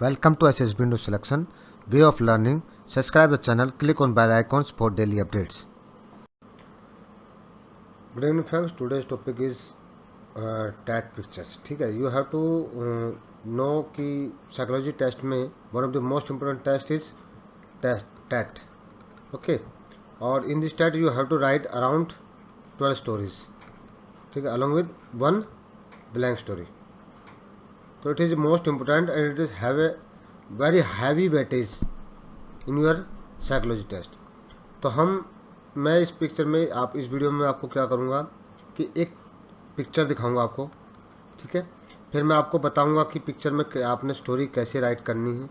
Welcome to SSB window selection, way of learning. Subscribe the channel, click on bell icons for daily updates. Good evening friends, today's topic is TAT pictures. ठीक है, you have to know कि psychology test में one of the most important test is TAT. Okay, और in this TAT you have to write around 12 stories. ठीक है, along with one blank story. So it is most important and it is have a very heavy weightage in your psychology test. तो मैं इस picture में इस video में आपको क्या करूँगा कि एक पिक्चर दिखाऊंगा आपको, ठीक है। फिर मैं आपको बताऊंगा कि पिक्चर में आपने स्टोरी कैसे राइट करनी है,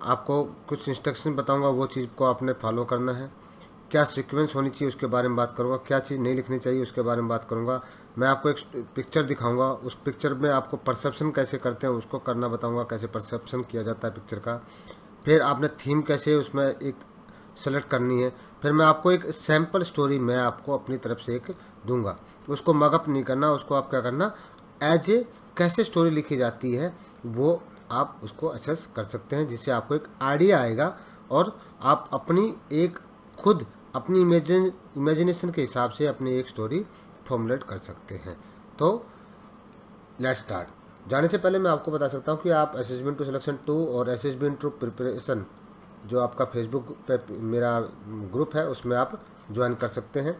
आपको कुछ इंस्ट्रक्शन बताऊंगा, वो चीज़ को आपने फॉलो करना है, क्या सीक्वेंस होनी चाहिए उसके बारे में बात करूंगा, क्या चीज़ नहीं लिखनी चाहिए उसके बारे में बात करूंगा। मैं आपको एक पिक्चर दिखाऊंगा, उस पिक्चर में आपको परसेप्शन कैसे करते हैं उसको करना बताऊंगा, कैसे परसेप्शन किया जाता है पिक्चर का। फिर आपने थीम कैसे उसमें एक सेलेक्ट करनी है। फिर मैं आपको एक सैम्पल स्टोरी मैं आपको अपनी तरफ से एक दूंगा, उसको मगअप नहीं करना, उसको आप क्या करना एज ए कैसे स्टोरी लिखी जाती है वो आप उसको असेस कर सकते हैं, जिससे आपको एक आइडिया आएगा और आप अपनी एक खुद अपनी इमेजिनेशन के हिसाब से अपनी एक स्टोरी फॉर्मुलेट कर सकते हैं। तो लेट्स स्टार्ट। जाने से पहले मैं आपको बता सकता हूं कि आप एसएसबी इनटू सिलेक्शन 2 और एसएसबी इनटू प्रिपरेशन जो आपका फेसबुक पे मेरा ग्रुप है उसमें आप ज्वाइन कर सकते हैं,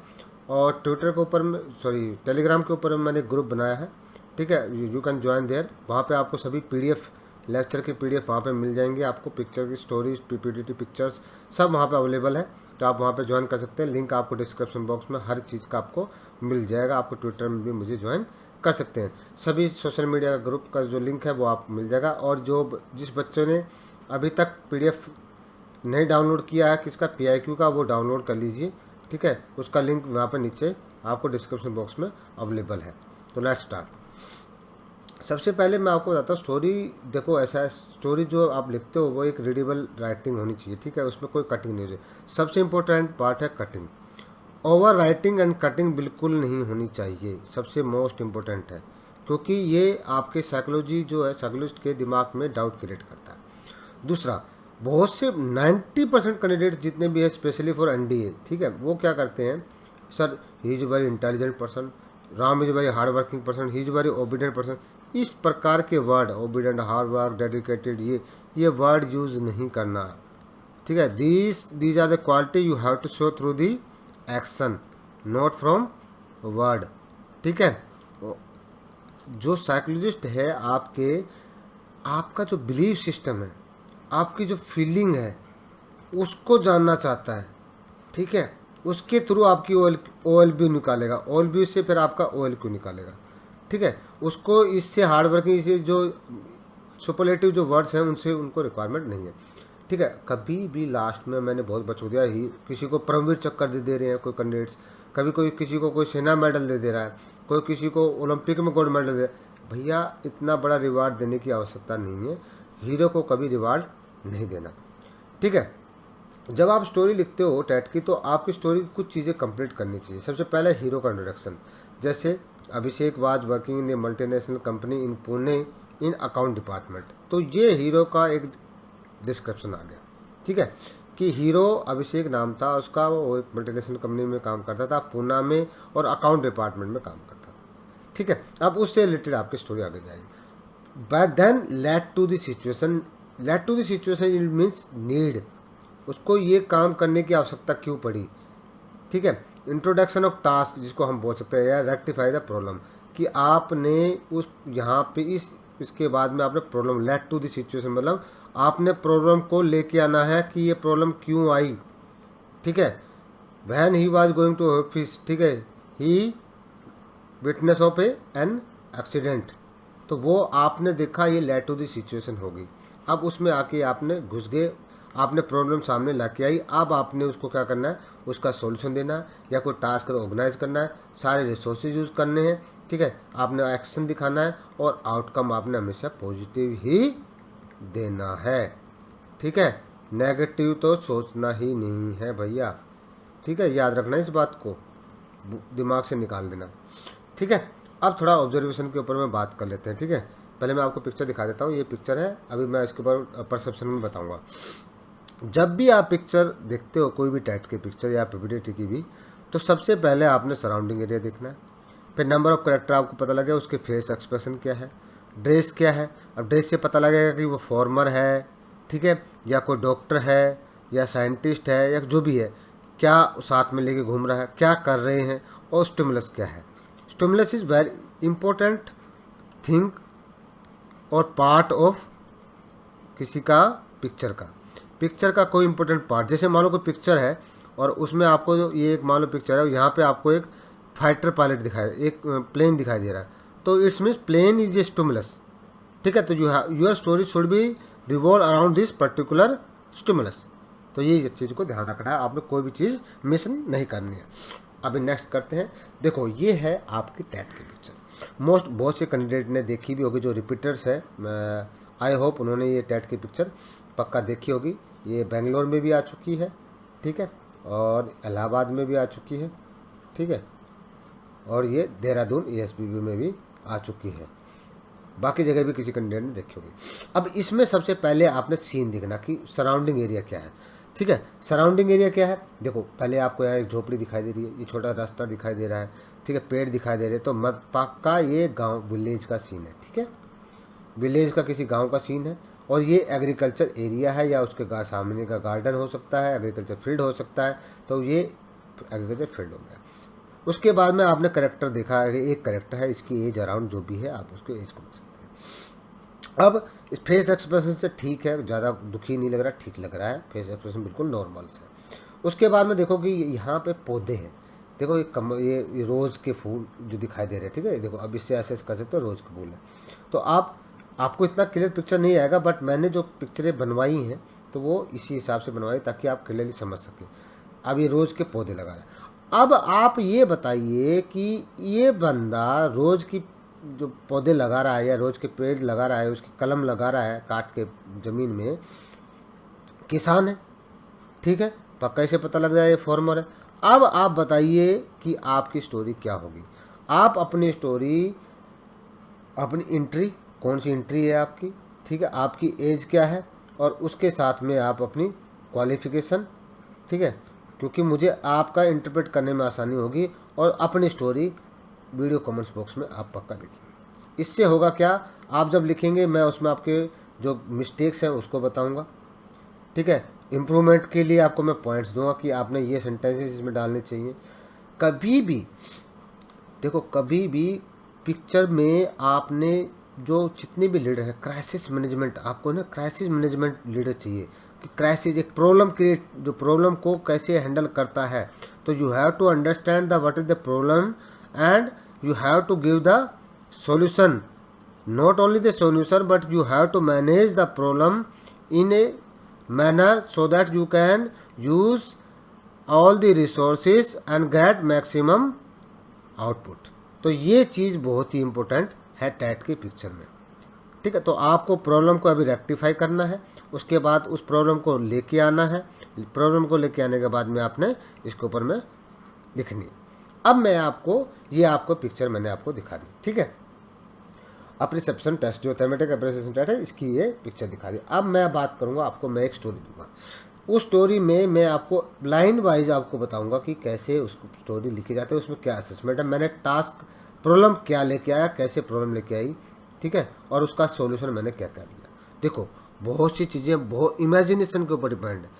और ट्विटर के ऊपर टेलीग्राम के ऊपर मैंने ग्रुप बनाया है, ठीक है। You can join there. वहाँ पे आपको सभी पीडीएफ लेक्चर के पीडीएफ वहाँ पे मिल जाएंगे, आपको पिक्चर की स्टोरीज पीपीटी पिक्चर्स सब वहाँ पे अवेलेबल है, तो आप वहाँ पे ज्वाइन कर सकते हैं। लिंक आपको डिस्क्रिप्शन बॉक्स में हर चीज़ का आपको मिल जाएगा। आपको ट्विटर में भी मुझे ज्वाइन कर सकते हैं। सभी सोशल मीडिया का ग्रुप का जो लिंक है वो आप मिल जाएगा। और जिस बच्चों ने अभी तक पीडीएफ नहीं डाउनलोड किया है किसका PIQ का, वो डाउनलोड कर लीजिए, ठीक है। उसका लिंक वहाँ पर नीचे आपको डिस्क्रिप्शन बॉक्स में अवेलेबल है। तो लेट्स स्टार्ट। सबसे पहले मैं आपको बताता हूँ स्टोरी। देखो ऐसा है, स्टोरी जो आप लिखते हो वो एक रीडेबल राइटिंग होनी चाहिए, ठीक है, उसमें कोई कटिंग नहीं होती। सबसे इम्पोर्टेंट पार्ट है cutting. Over writing and cutting बिल्कुल नहीं होनी चाहिए, सबसे मोस्ट इम्पोर्टेंट है, क्योंकि ये आपके साइकोलॉजी जो है साइकोलॉजिस्ट के दिमाग में डाउट क्रिएट करता है। दूसरा, बहुत से 90% कैंडिडेट जितने भी है स्पेशली फॉर NDA, ठीक है, वो क्या करते हैं, sir he is very intelligent person, Ram is very hard working person, he is very obedient person. इस प्रकार के word obedient, hard work, dedicated, ये वर्ड यूज़ नहीं करना, ठीक है। These are the quality you have to show through the action, not from word, ठीक है। जो साइकोलॉजिस्ट है आपका जो बिलीफ सिस्टम है, आपकी जो फीलिंग है उसको जानना चाहता है, ठीक है। उसके थ्रू आपकी OLB निकालेगा, OLB से फिर आपका OLQ निकालेगा, ठीक है। उसको इससे हार्ड वर्किंग से जो सुपरलेटिव जो वर्ड्स हैं उनसे उनको रिक्वायरमेंट नहीं है, ठीक है। कभी भी लास्ट में मैंने बहुत बच दिया ही, किसी को परमवीर चक्कर दे रहे हैं कोई कैंडिडेट्स, कभी कोई किसी को कोई सेना मेडल दे रहा है, कोई किसी को ओलंपिक में गोल्ड मेडल दे। भैया इतना बड़ा रिवार्ड देने की आवश्यकता नहीं है, हीरो को कभी रिवार्ड नहीं देना, ठीक है। जब आप स्टोरी लिखते हो टैट की, तो आपकी स्टोरी की कुछ चीज़ें कंप्लीट करनी चाहिए। सबसे पहले हीरो का इंट्रोडक्शन, जैसे Abhishek was working in a multinational company in Pune in account department, तो ये हीरो का एक डिस्क्रिप्शन आ गया, ठीक है, कि हीरो अभिषेक नाम था उसका, वो एक मल्टीनेशनल कंपनी में काम करता था पुणे में और अकाउंट डिपार्टमेंट में काम करता था, ठीक है। अब उससे रिलेटेड आपकी स्टोरी आगे जाएगी। But then led to the situation it means need, उसको ये काम करने की आवश्यकता क्यों पड़ी, ठीक है। इंट्रोडक्शन ऑफ टास्क जिसको हम बोल सकते हैं, या रेक्टिफाई द प्रॉब्लम, कि आपने उस यहाँ पे इसके बाद में आपने problem, led to the situation मतलब आपने प्रॉब्लम को लेके आना है कि ये प्रॉब्लम क्यों आई, ठीक है। When he was going to office, ठीक है, he witness of an accident, तो वो आपने देखा, ये लेट टू द सिचुएशन होगी। अब उसमें आके आपने घुस गए, आपने प्रॉब्लम सामने ला के आई, अब आपने उसको क्या करना है, उसका सॉल्यूशन देना है, या कोई टास्क ऑर्गेनाइज करना है, सारे रिसोर्सेज यूज करने हैं, ठीक है। आपने एक्शन दिखाना है और आउटकम आपने हमेशा पॉजिटिव ही देना है, ठीक है। नेगेटिव तो सोचना ही नहीं है भैया, ठीक है, याद रखना इस बात को, दिमाग से निकाल देना, ठीक है। अब थोड़ा ऑब्जर्वेशन के ऊपर में बात कर लेते हैं, ठीक है। पहले मैं आपको पिक्चर दिखा देता हूँ। ये पिक्चर है, अभी मैं इसके ऊपर परसेप्शन में बताऊँगा। जब भी आप पिक्चर देखते हो, कोई भी टैट की पिक्चर या पीपीटी की भी, तो सबसे पहले आपने सराउंडिंग एरिया देखना है, फिर नंबर ऑफ करेक्टर आपको पता लगेगा, उसके फेस एक्सप्रेशन क्या है, ड्रेस क्या है। अब ड्रेस से पता लगेगा कि वो फॉर्मर है, ठीक है, या कोई डॉक्टर है, या साइंटिस्ट है, या जो भी है, क्या साथ में लेके घूम रहा है, क्या कर रहे हैं, और स्टिमुलस क्या है। Stimulus is very important thing और पार्ट ऑफ किसी का पिक्चर का कोई इंपॉर्टेंट पार्ट। जैसे मान लो कोई पिक्चर है और उसमें आपको जो ये एक मान लो पिक्चर है, यहाँ पे आपको एक फाइटर पायलट एक प्लेन दिखाई दे रहा है, तो it's means plane is a stimulus, ठीक है। तो your story should be revolve around this particular stimulus. तो ये चीज़ को ध्यान रखना है, आपने कोई भी चीज़ मिस नहीं करनी है। अभी नेक्स्ट करते हैं। देखो ये है आपकी टैट की पिक्चर। बहुत से कैंडिडेट ने देखी भी होगी, जो रिपीटर्स है, आई होप उन्होंने ये टैट की पिक्चर पक्का देखी होगी। ये बेंगलोर में भी आ चुकी है, ठीक है, और इलाहाबाद में भी आ चुकी है, ठीक है, और ये देहरादून एसएसबी में भी आ चुकी है। बाकी जगह भी किसी कैंडिडेट ने देखी होगी। अब इसमें सबसे पहले आपने सीन देखना कि सराउंडिंग एरिया क्या है, ठीक है। सराउंडिंग एरिया क्या है, देखो पहले आपको यहाँ एक झोपड़ी दिखाई दे रही है, ये छोटा रास्ता दिखाई दे रहा है, ठीक है, पेड़ दिखाई दे रहे हैं, तो मत पक्का ये गाँव विलेज का सीन है, ठीक है, विलेज का किसी गाँव का सीन है। और ये एग्रीकल्चर एरिया है, या उसके सामने का गार्डन हो सकता है, एग्रीकल्चर फील्ड हो सकता है, तो ये एग्रीकल्चर फील्ड हो गया। उसके बाद में आपने करेक्टर देखा है, एक करेक्टर है, इसकी एज अराउंड जो भी है आप उसको एज को देख सकते हैं। अब इस फेस एक्सप्रेशन से ठीक है, ज़्यादा दुखी नहीं लग रहा, ठीक लग रहा है, फेस एक्सप्रेशन बिल्कुल नॉर्मल से। उसके बाद में देखो कि यहाँ पे पौधे हैं, देखो ये रोज़ के फूल जो दिखाई दे रहे हैं, ठीक है, देखो अब इससे एसेस कर सकते हो, रोज़ के फूल है। तो आपको इतना क्लियर पिक्चर नहीं आएगा, बट मैंने जो पिक्चरें बनवाई हैं तो वो इसी हिसाब से बनवाई ताकि आप क्लियरली समझ सकें। अब ये रोज़ के पौधे लगा रहे हैं। अब आप ये बताइए कि ये बंदा रोज़ की जो पौधे लगा रहा है या रोज़ के पेड़ लगा रहा है, उसकी कलम लगा रहा है काट के ज़मीन में, किसान है, ठीक है, पक्का इसे पता लग जाए ये फार्मर है। अब आप बताइए कि आपकी स्टोरी क्या होगी। आप अपनी स्टोरी, अपनी एंट्री, कौन सी एंट्री है आपकी, ठीक है, आपकी एज क्या है, और उसके साथ में आप अपनी क्वालिफिकेशन, ठीक है, क्योंकि मुझे आपका इंटरप्रेट करने में आसानी होगी। और अपनी स्टोरी वीडियो कमेंट्स बॉक्स में आप पक्का लिखिए। इससे होगा क्या, आप जब लिखेंगे मैं उसमें आपके जो मिस्टेक्स हैं उसको बताऊंगा, ठीक है। इम्प्रूवमेंट के लिए आपको मैं पॉइंट्स दूंगा कि आपने ये सेंटेंसेस इसमें डालने चाहिए। कभी भी देखो, कभी भी पिक्चर में आपने जो जितने भी लीडर है, क्राइसिस मैनेजमेंट, आपको ना क्राइसिस मैनेजमेंट लीडर चाहिए कि क्राइसिस एक प्रॉब्लम क्रिएट, जो प्रॉब्लम को कैसे हैंडल करता है। तो you have to understand the what is the problem and you have to give the solution, not only the solution but you have to manage the problem in a manner so that you can use all the resources and get maximum output. तो ये चीज़ बहुत ही important है TAT की picture में, ठीक है। तो आपको प्रॉब्लम को अभी रेक्टिफाई करना है, उसके बाद उस प्रॉब्लम को लेके आना है। प्रॉब्लम को लेके आने के बाद में आपने इसके ऊपर में लिखनी। अब मैं आपको पिक्चर मैंने आपको दिखा दी, ठीक है। अप्रिसेप्शन टेस्ट जो थेमेटिक अप्रिसिएशन टेस्ट है, इसकी ये पिक्चर दिखा दी। अब मैं बात करूँगा, आपको मैं एक स्टोरी दूंगा। उस स्टोरी में मैं आपको लाइन वाइज आपको बताऊंगा कि कैसे उस स्टोरी लिखी जाती है, उसमें क्या असेसमेंट है, मैंने टास्क प्रॉब्लम क्या लेके आया, कैसे प्रॉब्लम लेके आई, ठीक है, और उसका सॉल्यूशन मैंने क्या क्या दिया। देखो बहुत सी चीज़ें बहुत इमेजिनेशन के ऊपर डिपेंड है।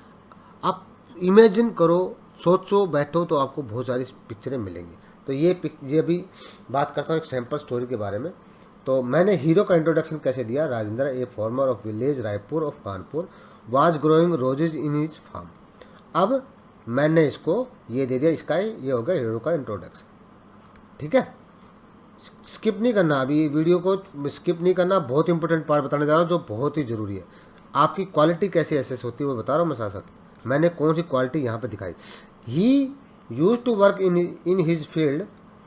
आप इमेजिन करो, सोचो, बैठो, तो आपको बहुत सारी पिक्चरें मिलेंगी। तो ये अभी बात करता हूँ एक सैम्पल स्टोरी के बारे में। तो मैंने हीरो का इंट्रोडक्शन कैसे दिया। Rajendra, a farmer of village Raipur of Kanpur, was growing roses in his farm. अब मैंने इसको ये दे दिया, इसका ये हो गया हीरो का इंट्रोडक्शन, ठीक है। स्किप नहीं करना, अभी वीडियो को स्किप नहीं करना, बहुत इंपॉर्टेंट पार्ट बताने जा रहा हूँ जो बहुत ही ज़रूरी है। आपकी क्वालिटी कैसे एसेस होती है वो बता रहा हूँ मैं साथ साथ। मैंने कौन सी क्वालिटी यहाँ पे दिखाई। He use to work in his field,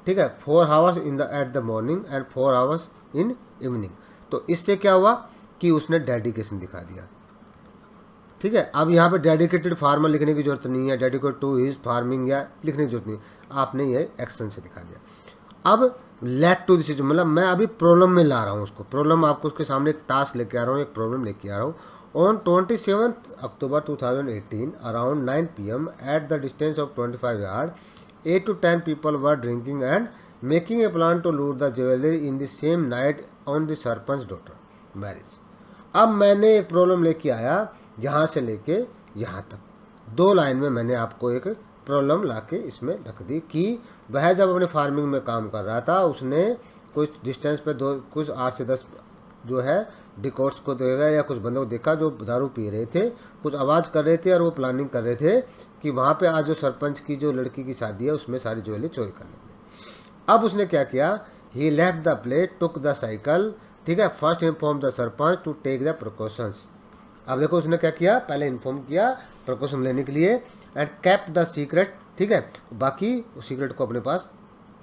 ठीक है, 4 hours at the morning and 4 hours in evening. तो इससे क्या हुआ कि उसने डेडिकेशन दिखा दिया, ठीक है। अब यहाँ पे डेडिकेटेड फार्मर लिखने की जरूरत नहीं है, डेडिकेटेड टू हिज फार्मिंग या लिखने की जरूरत नहीं, आपने ये एक्शन से दिखा दिया। अब लेट टू दिस, मतलब मैं अभी प्रॉब्लम में ला रहा हूँ उसको, प्रॉब्लम आपको उसके सामने एक टास्क लेके आ रहा हूँ, एक प्रॉब्लम लेके आ रहा हूँ। On 27 October 2018 around 9 PM at the distance of 25 yard 8 to 10 people were drinking and making a plan to loot the jewelry in the same night on the sarpanch daughter marriage. अब मैंने एक प्रॉब्लम लेके आया यहाँ से लेके यहाँ तक, 2 लाइन में मैंने आपको एक प्रॉब्लम लाके इसमें रख दी कि वह जब अपने फार्मिंग में काम कर रहा था, उसने कुछ डिस्टेंस पे कुछ 8 से 10 जो है डिकोट्स को देखा या कुछ बंदों को देखा जो दारू पी रहे थे, कुछ आवाज़ कर रहे थे और वो प्लानिंग कर रहे थे कि वहाँ पे आज जो सरपंच की जो लड़की की शादी है उसमें सारी ज्वेलरी चोरी करने के। अब उसने क्या किया, he left the place, took the cycle, ठीक है, first inform the sarpanch to take the precautions. अब देखो उसने क्या किया, पहले इन्फॉर्म किया प्रिकॉशन लेने के लिए, एंड केप्ट द सीक्रेट, ठीक है, बाकी उस सीक्रेट को अपने पास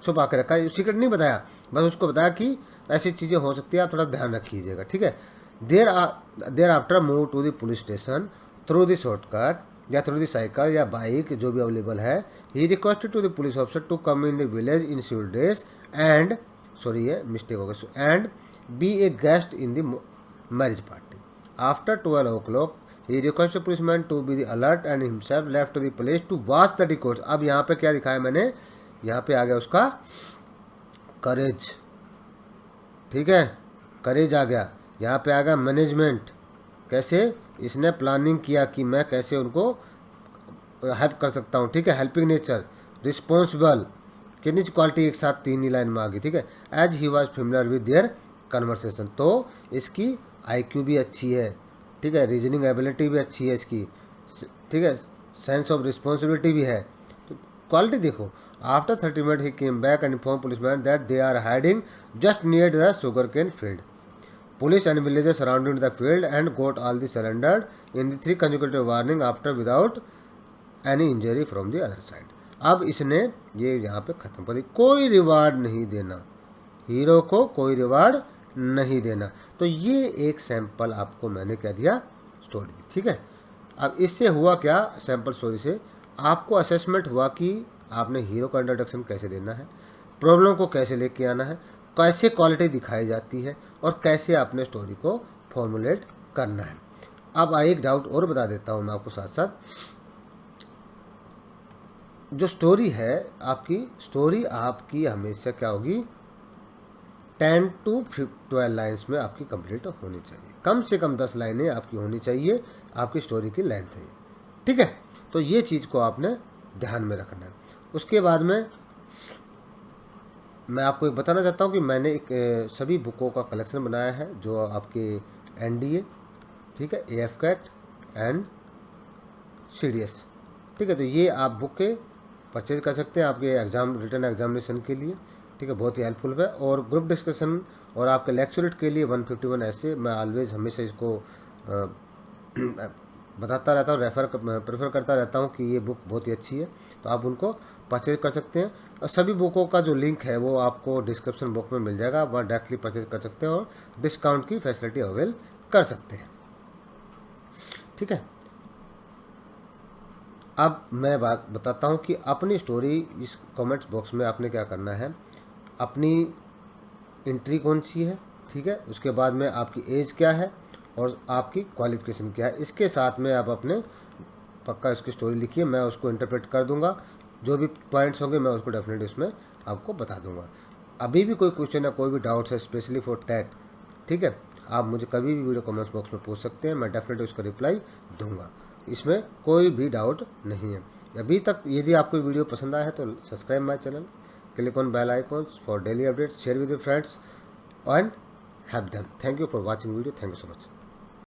छुपा के रखा, सीक्रेट नहीं बताया, बस उसको बताया कि ऐसी चीज़ें हो सकती है, आप थोड़ा ध्यान रखिएगा, ठीक है। Thereafter move to the police station through the shortcut या थ्रू द साइकिल या बाइक जो भी अवेलेबल है। He requested to the police officer to come in the village in scheduled days and, sorry ये mistake हो गया, and be a guest in the marriage party. After 12 o'clock he requested policeman to be the alert and himself left to the place to watch the decoys। अब यहाँ पे क्या दिखाया मैंने, यहाँ पे आ गया उसका करेज, ठीक है, करेज आ गया, यहाँ पे आ गया मैनेजमेंट, कैसे इसने प्लानिंग किया कि मैं कैसे उनको हेल्प कर सकता हूँ, ठीक है, हेल्पिंग नेचर, रिस्पॉन्सिबल, कितनी क्वालिटी एक साथ 3 ही लाइन में आ गई, ठीक है। As he was familiar with their conversation, तो इसकी IQ भी अच्छी है, ठीक है, रीजनिंग एबिलिटी भी अच्छी है इसकी, ठीक है, सेंस ऑफ रिस्पॉन्सिबिलिटी भी है, तो क्वालिटी देखो। After 30 minute he came back and inform policeman that they are hiding just near the sugar cane field. Police and villagers surrounding the field and got all the surrendered in the 3 consecutive warning after without any injury from the other side. अब इसने ये यहाँ पे खत्म कर दी, कोई reward नहीं देना, हीरो को कोई रिवार्ड नहीं देना। तो ये एक सैंपल आपको मैंने क्या दिया, स्टोरी दी, ठीक है। अब इससे हुआ क्या, सैंपल स्टोरी से आपको असेसमेंट हुआ कि आपने हीरो का इंट्रोडक्शन कैसे देना है, प्रॉब्लम को कैसे लेके आना है, कैसे क्वालिटी दिखाई जाती है और कैसे आपने स्टोरी को फॉर्मुलेट करना है। अब एक डाउट और बता देता हूँ मैं आपको साथ साथ, जो स्टोरी है आपकी, स्टोरी आपकी हमेशा क्या होगी, 10 to 12 लाइन्स में आपकी कंप्लीट होनी चाहिए, कम से कम 10 लाइनें आपकी होनी चाहिए, आपकी स्टोरी की लेंथ है, ठीक है। तो ये चीज़ को आपने ध्यान में रखना है। उसके बाद में मैं आपको एक बताना चाहता हूँ कि मैंने एक सभी बुकों का कलेक्शन बनाया है जो आपके NDA, ठीक है, AFCAT एंड CDS, ठीक है। तो ये आप बुक के परचेज कर सकते हैं आपके एग्जाम, रिटर्न एग्जामिनेशन के लिए, ठीक है, बहुत ही हेल्पफुल है। और ग्रुप डिस्कशन और आपके लेक्चरेट के लिए 151 ऐसे मैं ऑलवेज हमेशा इसको बताता रहता हूँ, प्रेफर करता रहता हूँ कि ये बुक बहुत ही अच्छी है, तो आप उनको परचेज कर सकते हैं। और सभी बुकों का जो लिंक है वो आपको डिस्क्रिप्शन बॉक्स में मिल जाएगा, आप वहाँ डायरेक्टली परचेज कर सकते हैं और डिस्काउंट की फैसिलिटी अवेल कर सकते हैं, ठीक है। अब मैं बात बताता हूँ कि अपनी स्टोरी इस कमेंट्स बॉक्स में आपने क्या करना है, अपनी एंट्री कौन सी है, ठीक है, उसके बाद में आपकी एज क्या है और आपकी क्वालिफिकेशन क्या है, इसके साथ में आप अपने पक्का इसकी स्टोरी लिखिए, मैं उसको इंटरप्रेट कर दूंगा, जो भी पॉइंट्स होंगे मैं उसको डेफिनेटली उसमें आपको बता दूंगा। अभी भी कोई क्वेश्चन या कोई भी डाउट्स है स्पेशली फॉर टैट, ठीक है, आप मुझे कभी भी वीडियो कमेंट्स बॉक्स में पूछ सकते हैं, मैं डेफिनेटली उसका रिप्लाई दूंगा, इसमें कोई भी डाउट नहीं है। अभी तक यदि आपको वीडियो पसंद आया है तो subscribe my channel, click on bell icons for daily updates, share with your friends and help them. Thank you for watching video. Thank you so much.